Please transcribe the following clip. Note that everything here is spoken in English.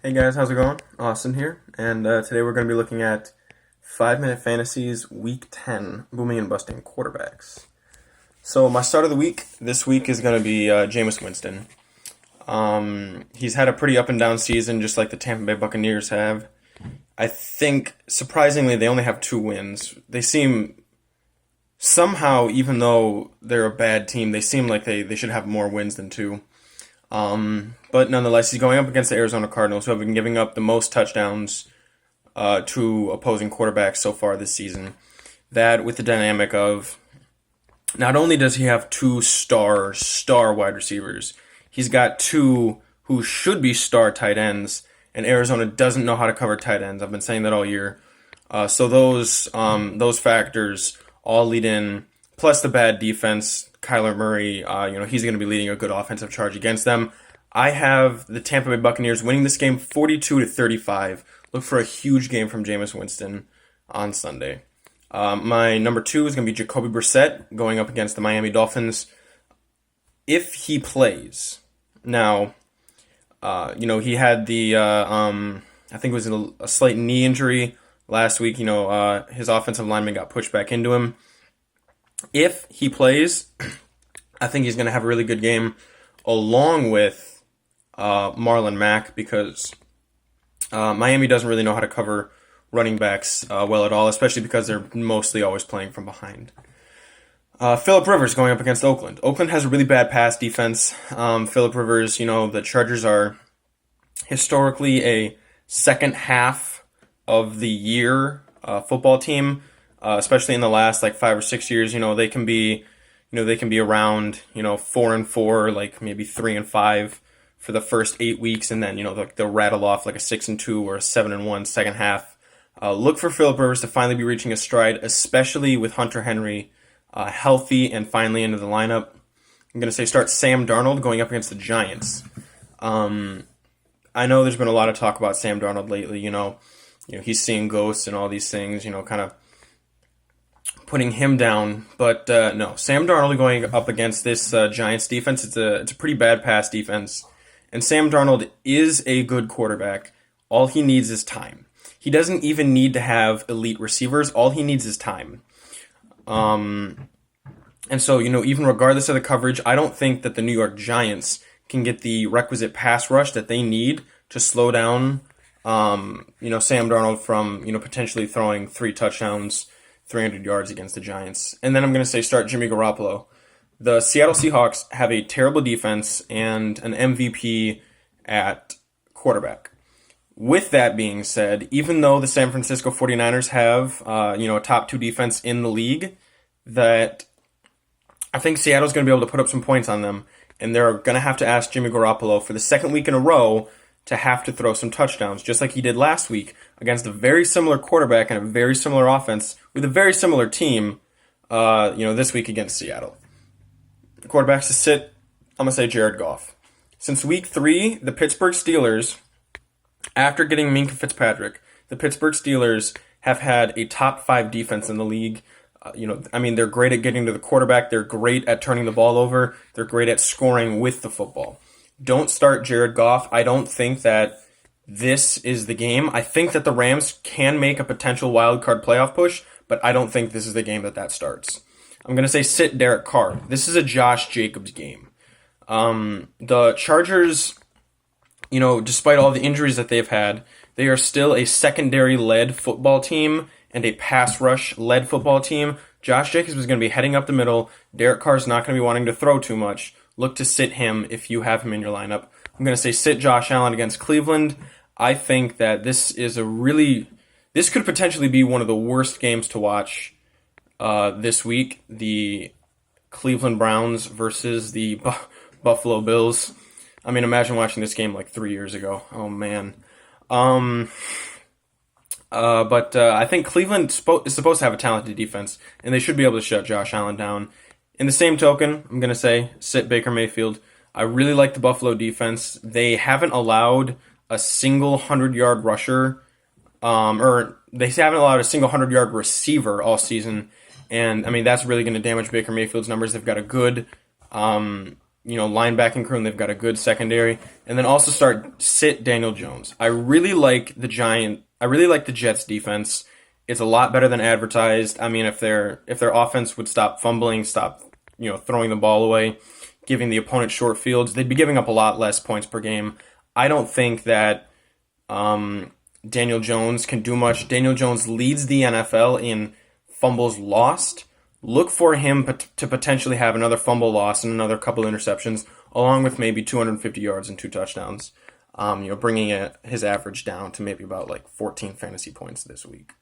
Hey guys, how's it going? Austin here, and today we're going to be looking at 5 Minute Fantasies Week 10 Booming and Busting Quarterbacks. So, my start of the week this week is going to be Jameis Winston. He's had a pretty up and down season, just like the Tampa Bay Buccaneers have. I think, surprisingly, they only have 2 wins. They seem, somehow, even though they're a bad team, they seem like they should have more wins than 2. But nonetheless, he's going up against the Arizona Cardinals, who have been giving up the most touchdowns to opposing quarterbacks so far this season. That with the dynamic of not only does he have 2 star wide receivers, he's got 2 who should be star tight ends, and Arizona doesn't know how to cover tight ends. I've been saying that all year. So those factors all lead in, plus the bad defense. Kyler Murray, he's going to be leading a good offensive charge against them. I have the Tampa Bay Buccaneers winning this game 42-35. Look for a huge game from Jameis Winston on Sunday. My number 2 is going to be Jacoby Brissett going up against the Miami Dolphins. If he plays, now, he had the, I think it was a slight knee injury last week. His offensive lineman got pushed back into him. If he plays, I think he's going to have a really good game along with Marlon Mack, because Miami doesn't really know how to cover running backs well at all, especially because they're mostly always playing from behind. Phillip Rivers going up against Oakland. Oakland has a really bad pass defense. Phillip Rivers, the Chargers are historically a second half of the year football team, especially in the last 5 or 6 years. They can be around 4-4, like maybe 3-5 for the first 8 weeks, and then they'll rattle off like a 6-2 or a 7-1 second half. Look for Phillip Rivers to finally be reaching a stride, especially with Hunter Henry healthy and finally into the lineup. I'm going to say start Sam Darnold going up against the Giants. I know there's been a lot of talk about Sam Darnold lately. He's seeing ghosts and all these things. Kind of putting him down. But no, Sam Darnold going up against this Giants defense. It's a pretty bad pass defense, and Sam Darnold is a good quarterback. All he needs is time. He doesn't even need to have elite receivers. All he needs is time. And so, even regardless of the coverage, I don't think that the New York Giants can get the requisite pass rush that they need to slow down, Sam Darnold from, potentially throwing 3 touchdowns, 300 yards against the Giants. And then I'm going to say start Jimmy Garoppolo. The Seattle Seahawks have a terrible defense and an MVP at quarterback. With that being said, even though the San Francisco 49ers have, a top 2 defense in the league, that I think Seattle's going to be able to put up some points on them, and they're going to have to ask Jimmy Garoppolo for the second week in a row to have to throw some touchdowns, just like he did last week against a very similar quarterback and a very similar offense with a very similar team, this week against Seattle. The quarterbacks to sit, I'm going to say Jared Goff. Since week 3, the Pittsburgh Steelers, after getting Minkah Fitzpatrick, the Pittsburgh Steelers have had a top 5 defense in the league. They're great at getting to the quarterback. They're great at turning the ball over. They're great at scoring with the football. Don't start Jared Goff. I don't think that this is the game. I think that the Rams can make a potential wild card playoff push, but I don't think this is the game that starts. I'm going to say sit Derek Carr. This is a Josh Jacobs game. The Chargers, despite all the injuries that they've had, they are still a secondary-led football team and a pass rush-led football team. Josh Jacobs is going to be heading up the middle. Derek Carr's not going to be wanting to throw too much. Look to sit him if you have him in your lineup. I'm going to say sit Josh Allen against Cleveland. I think that this could potentially be one of the worst games to watch this week. The Cleveland Browns versus the Buffalo Bills. Imagine watching this game 3 years ago. Oh, man. But I think Cleveland is supposed to have a talented defense, and they should be able to shut Josh Allen down. In the same token, I'm going to say sit Baker Mayfield. I really like the Buffalo defense. They haven't allowed a single 100-yard rusher, or they haven't allowed a single 100-yard receiver all season. And, that's really going to damage Baker Mayfield's numbers. They've got a good linebacking crew, and they've got a good secondary. And then also sit Daniel Jones. I really like the Jets defense. It's a lot better than advertised. I mean, if their offense would stop fumbling, stop throwing the ball away, giving the opponent short fields, they'd be giving up a lot less points per game. I don't think that Daniel Jones can do much. Daniel Jones leads the NFL in fumbles lost. Look for him to potentially have another fumble loss and another couple interceptions, along with maybe 250 yards and 2 touchdowns. Bringing his average down to maybe about like 14 fantasy points this week.